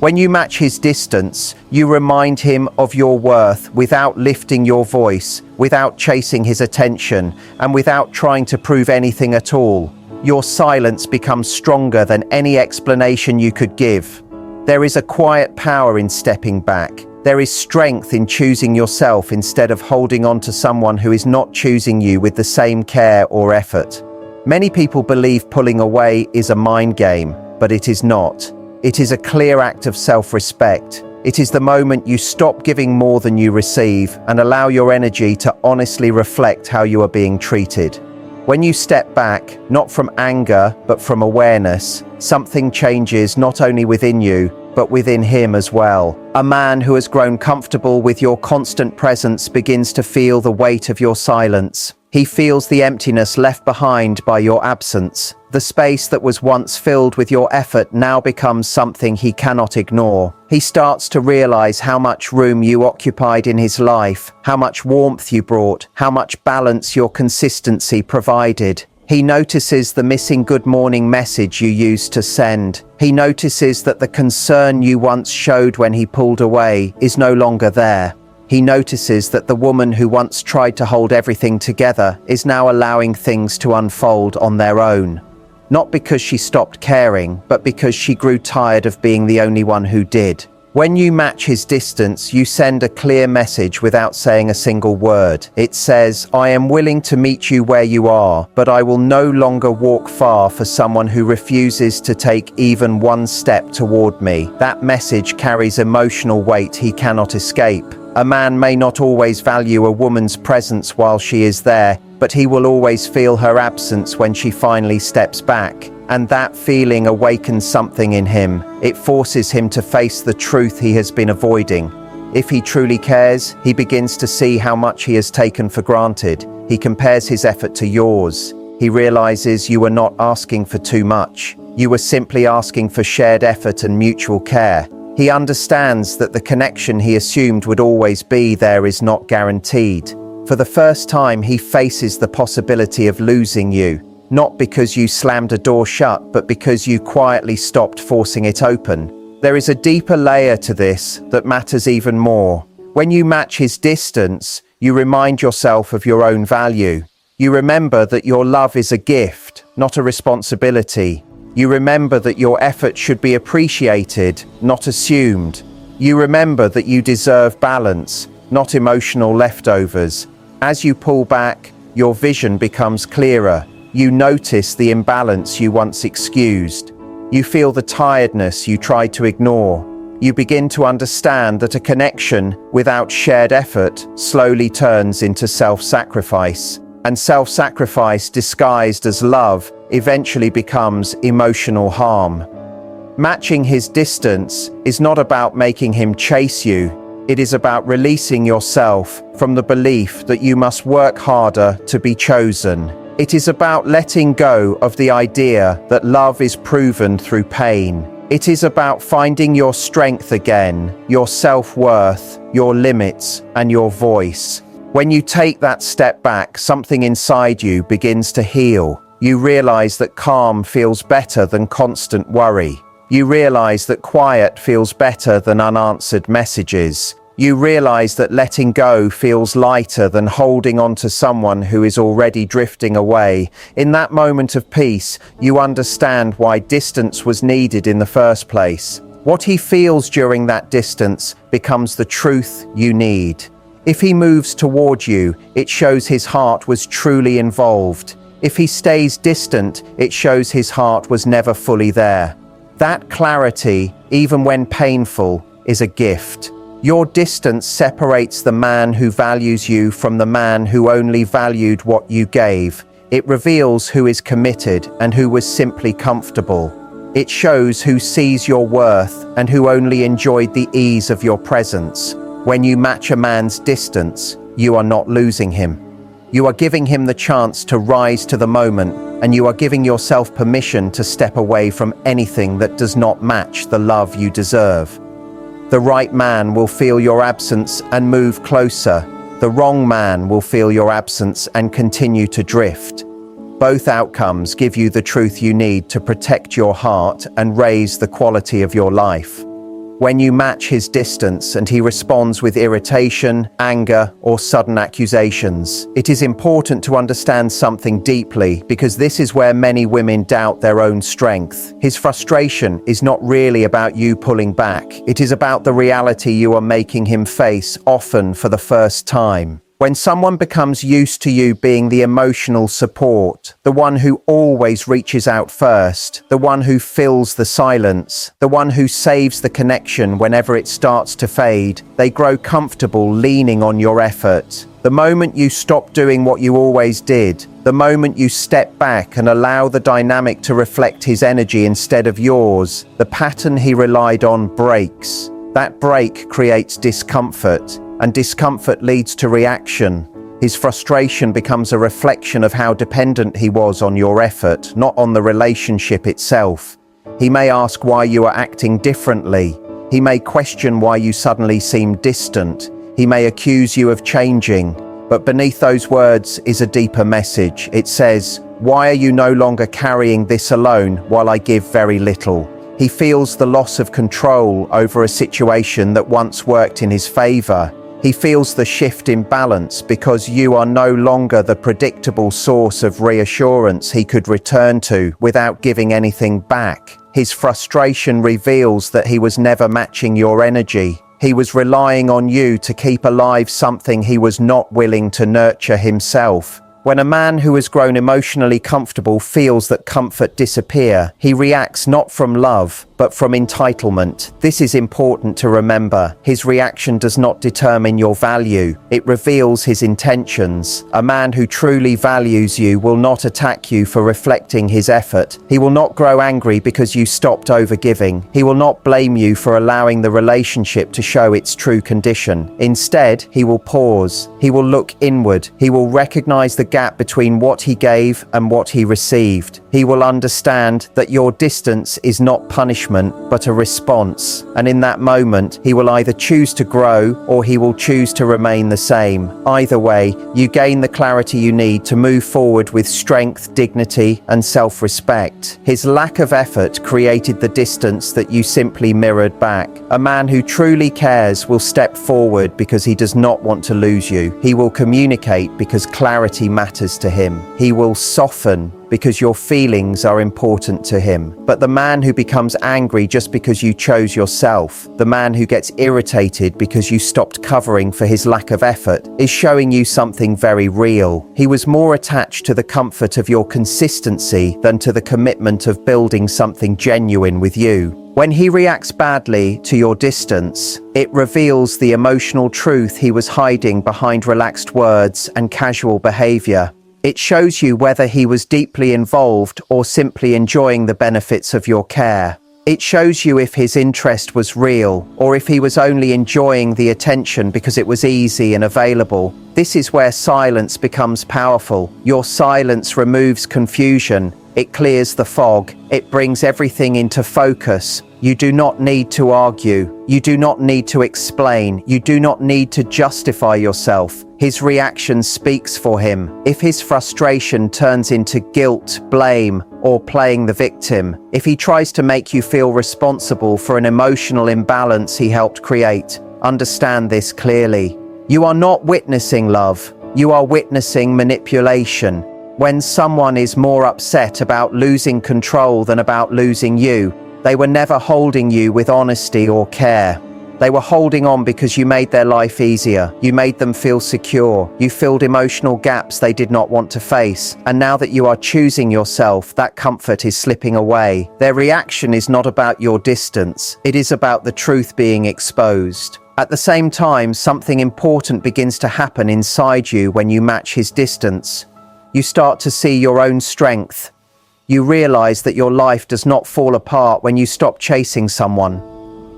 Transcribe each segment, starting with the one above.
When you match his distance, you remind him of your worth without lifting your voice, without chasing his attention, and without trying to prove anything at all. Your silence becomes stronger than any explanation you could give. There is a quiet power in stepping back. There is strength in choosing yourself instead of holding on to someone who is not choosing you with the same care or effort. Many people believe pulling away is a mind game, but it is not. It is a clear act of self-respect. It is the moment you stop giving more than you receive and allow your energy to honestly reflect how you are being treated. When you step back, not from anger, but from awareness, something changes not only within you, but within him as well. A man who has grown comfortable with your constant presence begins to feel the weight of your silence. He feels the emptiness left behind by your absence. The space that was once filled with your effort now becomes something he cannot ignore. He starts to realize how much room you occupied in his life, how much warmth you brought, how much balance your consistency provided. He notices the missing good morning message you used to send. He notices that the concern you once showed when he pulled away is no longer there. He notices that the woman who once tried to hold everything together is now allowing things to unfold on their own. Not because she stopped caring, but because she grew tired of being the only one who did. When you match his distance, you send a clear message without saying a single word. It says, "I am willing to meet you where you are, but I will no longer walk far for someone who refuses to take even one step toward me." That message carries emotional weight he cannot escape. A man may not always value a woman's presence while she is there, but he will always feel her absence when she finally steps back. And that feeling awakens something in him. It forces him to face the truth he has been avoiding. If he truly cares, he begins to see how much he has taken for granted. He compares his effort to yours. He realizes you were not asking for too much. You were simply asking for shared effort and mutual care. He understands that the connection he assumed would always be there is not guaranteed. For the first time, he faces the possibility of losing you, not because you slammed a door shut, but because you quietly stopped forcing it open. There is a deeper layer to this that matters even more. When you match his distance, you remind yourself of your own value. You remember that your love is a gift, not a responsibility. You remember that your effort should be appreciated, not assumed. You remember that you deserve balance, not emotional leftovers. As you pull back, your vision becomes clearer. You notice the imbalance you once excused. You feel the tiredness you tried to ignore. You begin to understand that a connection without shared effort slowly turns into self-sacrifice. And self-sacrifice disguised as love eventually becomes emotional harm. Matching his distance is not about making him chase you. It is about releasing yourself from the belief that you must work harder to be chosen. It is about letting go of the idea that love is proven through pain. It is about finding your strength again, your self-worth, your limits, and your voice. When you take that step back, something inside you begins to heal. You realize that calm feels better than constant worry. You realize that quiet feels better than unanswered messages. You realize that letting go feels lighter than holding on to someone who is already drifting away. In that moment of peace, you understand why distance was needed in the first place. What he feels during that distance becomes the truth you need. If he moves toward you, it shows his heart was truly involved. If he stays distant, it shows his heart was never fully there. That clarity, even when painful, is a gift. Your distance separates the man who values you from the man who only valued what you gave. It reveals who is committed and who was simply comfortable. It shows who sees your worth and who only enjoyed the ease of your presence. When you match a man's distance, you are not losing him. You are giving him the chance to rise to the moment, and you are giving yourself permission to step away from anything that does not match the love you deserve. The right man will feel your absence and move closer. The wrong man will feel your absence and continue to drift. Both outcomes give you the truth you need to protect your heart and raise the quality of your life. When you match his distance and he responds with irritation, anger, or sudden accusations, it is important to understand something deeply, because this is where many women doubt their own strength. His frustration is not really about you pulling back. It is about the reality you are making him face, often for the first time. When someone becomes used to you being the emotional support, the one who always reaches out first, the one who fills the silence, the one who saves the connection whenever it starts to fade, they grow comfortable leaning on your effort. The moment you stop doing what you always did, the moment you step back and allow the dynamic to reflect his energy instead of yours, the pattern he relied on breaks. That break creates discomfort, and discomfort leads to reaction. His frustration becomes a reflection of how dependent he was on your effort, not on the relationship itself. He may ask why you are acting differently. He may question why you suddenly seem distant. He may accuse you of changing. But beneath those words is a deeper message. It says, "Why are you no longer carrying this alone while I give very little?" He feels the loss of control over a situation that once worked in his favor. He feels the shift in balance because you are no longer the predictable source of reassurance he could return to without giving anything back. His frustration reveals that he was never matching your energy. He was relying on you to keep alive something he was not willing to nurture himself. When a man who has grown emotionally comfortable feels that comfort disappear, he reacts not from love, but from entitlement. This is important to remember. His reaction does not determine your value. It reveals his intentions. A man who truly values you will not attack you for reflecting his effort. He will not grow angry because you stopped overgiving. He will not blame you for allowing the relationship to show its true condition. Instead, he will pause. He will look inward. He will recognize the gap between what he gave and what he received. He will understand that your distance is not punishment, but a response. And in that moment, he will either choose to grow or he will choose to remain the same. Either way, you gain the clarity you need to move forward with strength, dignity, and self-respect. His lack of effort created the distance that you simply mirrored back. A man who truly cares will step forward because he does not want to lose you. He will communicate because clarity matters to him. He will soften because your feelings are important to him. But the man who becomes angry just because you chose yourself, the man who gets irritated because you stopped covering for his lack of effort, is showing you something very real. He was more attached to the comfort of your consistency than to the commitment of building something genuine with you. When he reacts badly to your distance, it reveals the emotional truth he was hiding behind relaxed words and casual behavior. It shows you whether he was deeply involved or simply enjoying the benefits of your care. It shows you if his interest was real or if he was only enjoying the attention because it was easy and available. This is where silence becomes powerful. Your silence removes confusion. It clears the fog. It brings everything into focus. You do not need to argue. You do not need to explain. You do not need to justify yourself. His reaction speaks for him. If his frustration turns into guilt, blame, or playing the victim, if he tries to make you feel responsible for an emotional imbalance he helped create, understand this clearly. You are not witnessing love. You are witnessing manipulation. When someone is more upset about losing control than about losing you, they were never holding you with honesty or care. They were holding on because you made their life easier. You made them feel secure. You filled emotional gaps they did not want to face. And now that you are choosing yourself, that comfort is slipping away. Their reaction is not about your distance. It is about the truth being exposed. At the same time, something important begins to happen inside you when you match his distance. You start to see your own strength. You realize that your life does not fall apart when you stop chasing someone.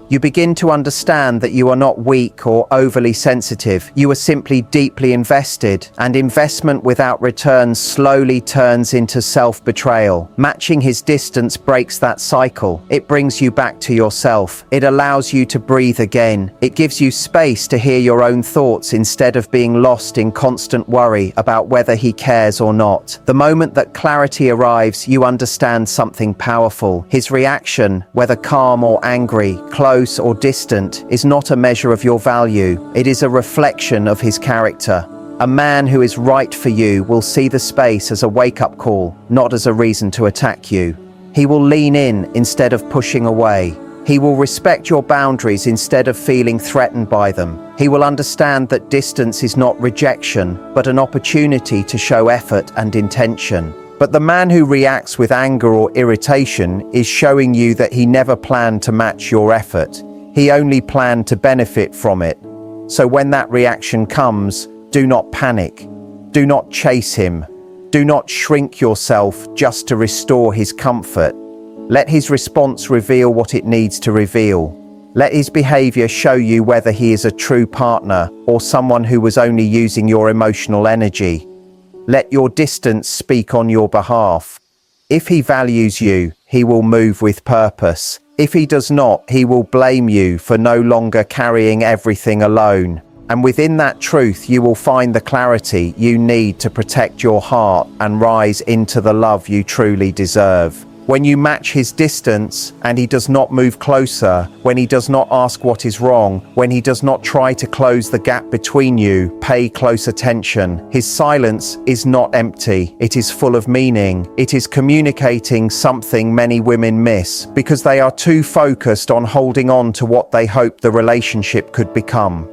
You begin to understand that you are not weak or overly sensitive. You are simply deeply invested, and investment without return slowly turns into self-betrayal. Matching his distance breaks that cycle. It brings you back to yourself. It allows you to breathe again. It gives you space to hear your own thoughts instead of being lost in constant worry about whether he cares or not. The moment that clarity arrives, you understand something powerful. His reaction, whether calm or angry, closed close or distant is not a measure of your value. It is a reflection of his character. A man who is right for you will see the space as a wake-up call, not as a reason to attack you. He will lean in instead of pushing away. He will respect your boundaries instead of feeling threatened by them. He will understand that distance is not rejection, but an opportunity to show effort and intention. But the man who reacts with anger or irritation is showing you that he never planned to match your effort. He only planned to benefit from it. So when that reaction comes, do not panic. Do not chase him. Do not shrink yourself just to restore his comfort. Let his response reveal what it needs to reveal. Let his behavior show you whether he is a true partner or someone who was only using your emotional energy. Let your distance speak on your behalf. If he values you, he will move with purpose. If he does not, he will blame you for no longer carrying everything alone. And within that truth, you will find the clarity you need to protect your heart and rise into the love you truly deserve. When you match his distance and he does not move closer, when he does not ask what is wrong, when he does not try to close the gap between you, pay close attention. His silence is not empty. It is full of meaning. It is communicating something many women miss because they are too focused on holding on to what they hope the relationship could become.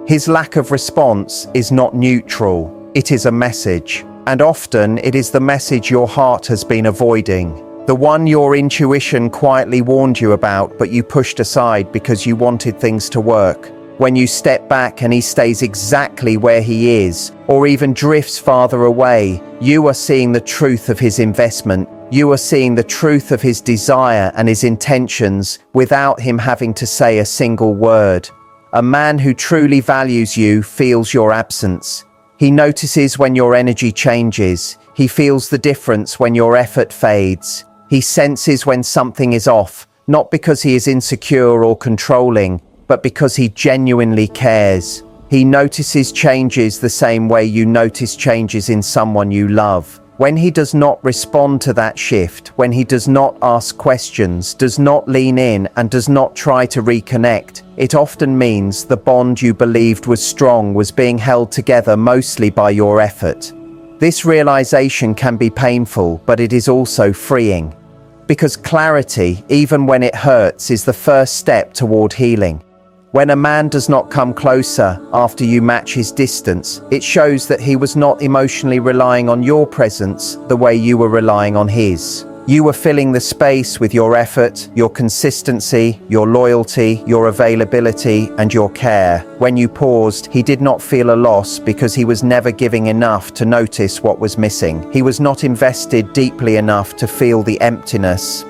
His lack of response is not neutral. It is a message. And often it is the message your heart has been avoiding. The one your intuition quietly warned you about, but you pushed aside because you wanted things to work. When you step back and he stays exactly where he is, or even drifts farther away, you are seeing the truth of his investment. You are seeing the truth of his desire and his intentions without him having to say a single word. A man who truly values you feels your absence. He notices when your energy changes. He feels the difference when your effort fades. He senses when something is off, not because he is insecure or controlling, but because he genuinely cares. He notices changes the same way you notice changes in someone you love. When he does not respond to that shift, when he does not ask questions, does not lean in, and does not try to reconnect, it often means the bond you believed was strong was being held together mostly by your effort. This realization can be painful, but it is also freeing. Because clarity, even when it hurts, is the first step toward healing. When a man does not come closer after you match his distance, it shows that he was not emotionally relying on your presence the way you were relying on his. You were filling the space with your effort, your consistency, your loyalty, your availability, and your care. When you paused, he did not feel a loss because he was never giving enough to notice what was missing. He was not invested deeply enough to feel the emptiness.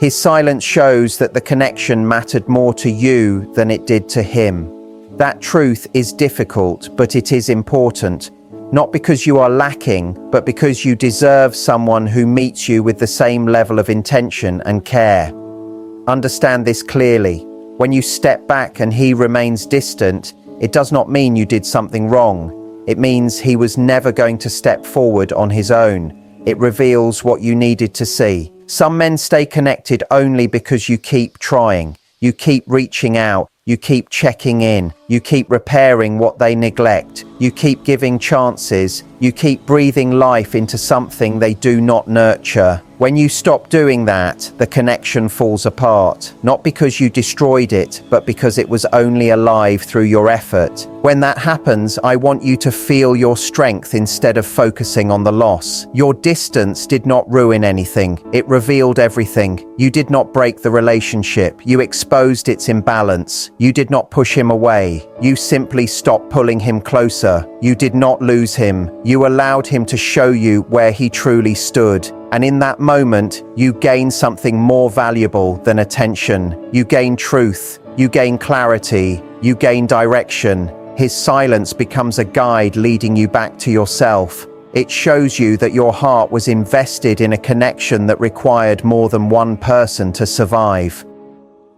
His silence shows that the connection mattered more to you than it did to him. That truth is difficult, but it is important. Not because you are lacking, but because you deserve someone who meets you with the same level of intention and care. Understand this clearly. When you step back and he remains distant, it does not mean you did something wrong. It means he was never going to step forward on his own. It reveals what you needed to see. Some men stay connected only because you keep trying. You keep reaching out. You keep checking in. You keep repairing what they neglect. You keep giving chances. You keep breathing life into something they do not nurture. When you stop doing that, the connection falls apart. Not because you destroyed it, but because it was only alive through your effort. When that happens, I want you to feel your strength instead of focusing on the loss. Your distance did not ruin anything. It revealed everything. You did not break the relationship. You exposed its imbalance. You did not push him away. You simply stopped pulling him closer. You did not lose him. You allowed him to show you where he truly stood. And in that moment, you gain something more valuable than attention. You gain truth. You gain clarity. You gain direction. His silence becomes a guide leading you back to yourself. It shows you that your heart was invested in a connection that required more than one person to survive.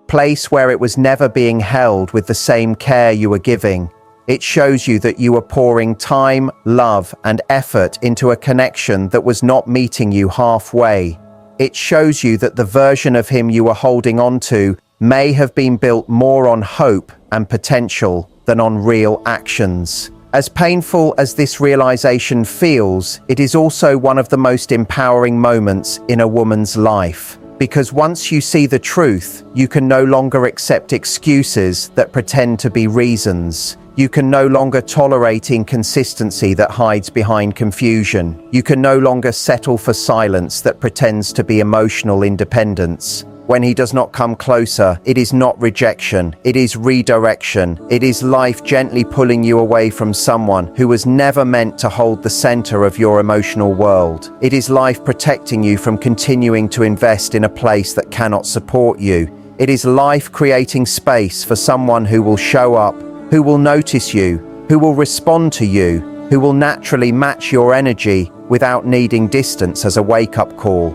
Place where it was never being held with the same care you were giving. It shows you that you were pouring time, love, and effort into a connection that was not meeting you halfway. It shows you that the version of him you were holding on to may have been built more on hope and potential than on real actions. As painful as this realization feels, it is also one of the most empowering moments in a woman's life. Because once you see the truth, you can no longer accept excuses that pretend to be reasons. You can no longer tolerate inconsistency that hides behind confusion. You can no longer settle for silence that pretends to be emotional independence. When he does not come closer, it is not rejection, it is redirection. It is life gently pulling you away from someone who was never meant to hold the center of your emotional world. It is life protecting you from continuing to invest in a place that cannot support you. It is life creating space for someone who will show up, who will notice you, who will respond to you, who will naturally match your energy without needing distance as a wake-up call.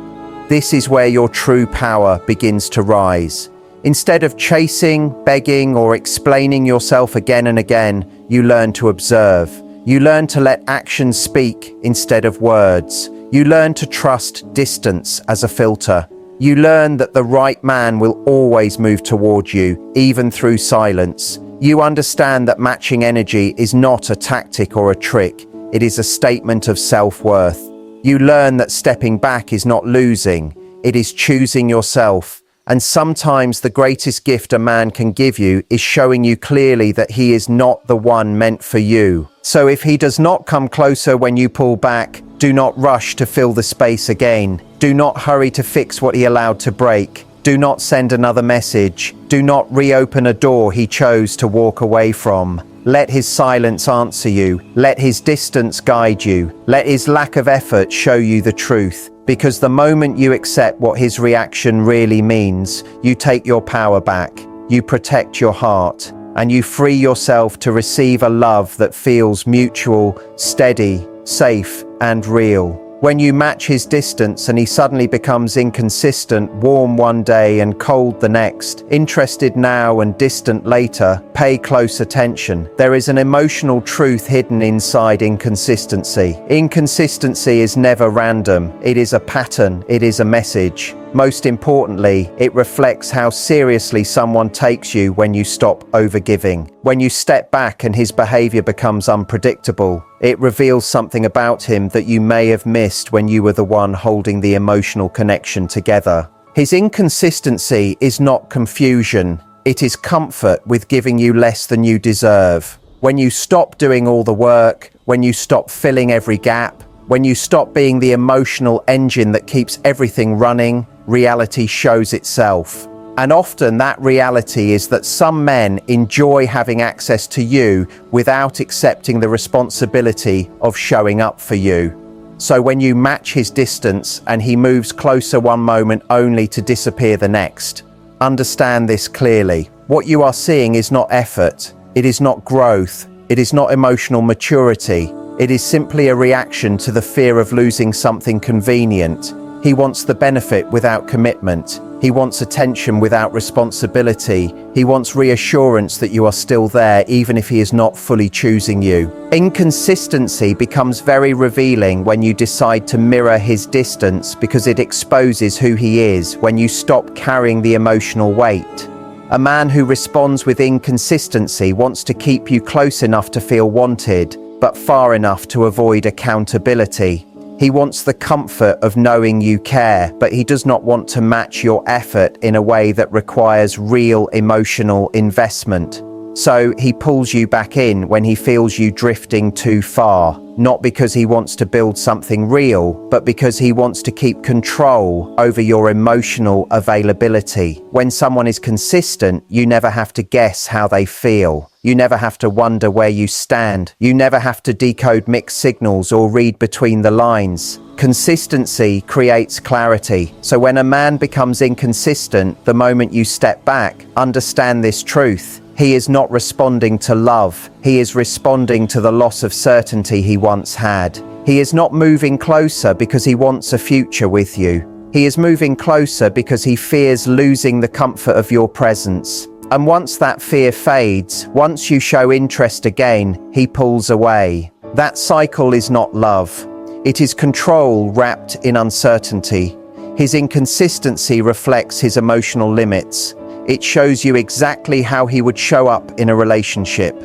This is where your true power begins to rise. Instead of chasing, begging, or explaining yourself again and again, you learn to observe. You learn to let actions speak instead of words. You learn to trust distance as a filter. You learn that the right man will always move toward you, even through silence. You understand that matching energy is not a tactic or a trick. It is a statement of self-worth. You learn that stepping back is not losing, it is choosing yourself. And sometimes the greatest gift a man can give you is showing you clearly that he is not the one meant for you. So if he does not come closer when you pull back, do not rush to fill the space again. Do not hurry to fix what he allowed to break. Do not send another message. Do not reopen a door he chose to walk away from. Let his silence answer you. Let his distance guide you. Let his lack of effort show you the truth. Because the moment you accept what his reaction really means, you take your power back. You protect your heart. And you free yourself to receive a love that feels mutual, steady, safe, and real. When you match his distance and he suddenly becomes inconsistent, warm one day and cold the next, interested now and distant later, pay close attention. There is an emotional truth hidden inside inconsistency. Inconsistency is never random. It is a pattern. It is a message. Most importantly, it reflects how seriously someone takes you when you stop overgiving. When you step back and his behavior becomes unpredictable, it reveals something about him that you may have missed when you were the one holding the emotional connection together. His inconsistency is not confusion. It is comfort with giving you less than you deserve. When you stop doing all the work, when you stop filling every gap, when you stop being the emotional engine that keeps everything running, reality shows itself. And often that reality is that some men enjoy having access to you without accepting the responsibility of showing up for you. So when you match his distance and he moves closer one moment only to disappear the next, understand this clearly. What you are seeing is not effort. It is not growth. It is not emotional maturity. It is simply a reaction to the fear of losing something convenient. He wants the benefit without commitment. He wants attention without responsibility. He wants reassurance that you are still there even if he is not fully choosing you. Inconsistency becomes very revealing when you decide to mirror his distance because it exposes who he is when you stop carrying the emotional weight. A man who responds with inconsistency wants to keep you close enough to feel wanted, but far enough to avoid accountability. He wants the comfort of knowing you care, but he does not want to match your effort in a way that requires real emotional investment. So he pulls you back in when he feels you drifting too far, not because he wants to build something real, but because he wants to keep control over your emotional availability. When someone is consistent, you never have to guess how they feel. You never have to wonder where you stand. You never have to decode mixed signals or read between the lines. Consistency creates clarity. So when a man becomes inconsistent, the moment you step back, understand this truth. He is not responding to love. He is responding to the loss of certainty he once had. He is not moving closer because he wants a future with you. He is moving closer because he fears losing the comfort of your presence. And once that fear fades, once you show interest again, he pulls away. That cycle is not love. It is control wrapped in uncertainty. His inconsistency reflects his emotional limits. It shows you exactly how he would show up in a relationship.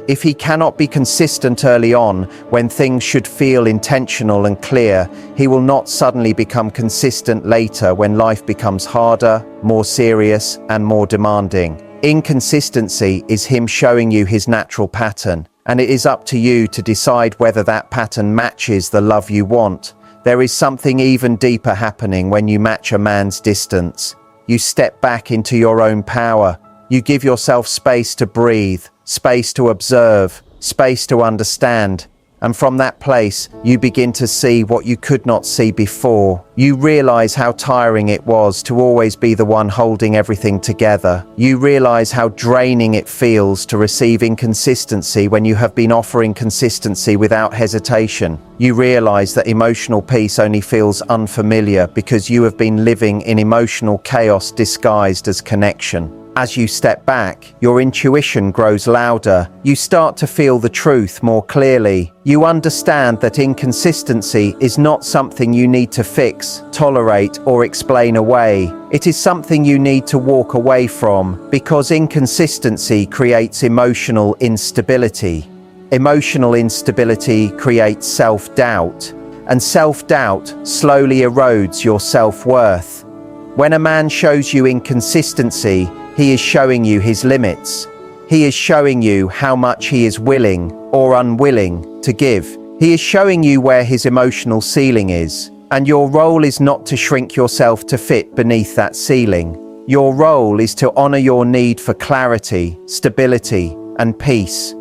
If he cannot be consistent early on, when things should feel intentional and clear, he will not suddenly become consistent later when life becomes harder, more serious, and more demanding. Inconsistency is him showing you his natural pattern, and it is up to you to decide whether that pattern matches the love you want. There is something even deeper happening when you match a man's distance. You step back into your own power. You give yourself space to breathe, space to observe, space to understand. And from that place, you begin to see what you could not see before. You realize how tiring it was to always be the one holding everything together. You realize how draining it feels to receive inconsistency when you have been offering consistency without hesitation. You realize that emotional peace only feels unfamiliar because you have been living in emotional chaos disguised as connection. As you step back, your intuition grows louder. You start to feel the truth more clearly. You understand that inconsistency is not something you need to fix, tolerate, or explain away. It is something you need to walk away from, because inconsistency creates emotional instability. Emotional instability creates self-doubt, and self-doubt slowly erodes your self-worth. When a man shows you inconsistency, he is showing you his limits. He is showing you how much he is willing or unwilling to give. He is showing you where his emotional ceiling is. And your role is not to shrink yourself to fit beneath that ceiling. Your role is to honor your need for clarity, stability, and peace.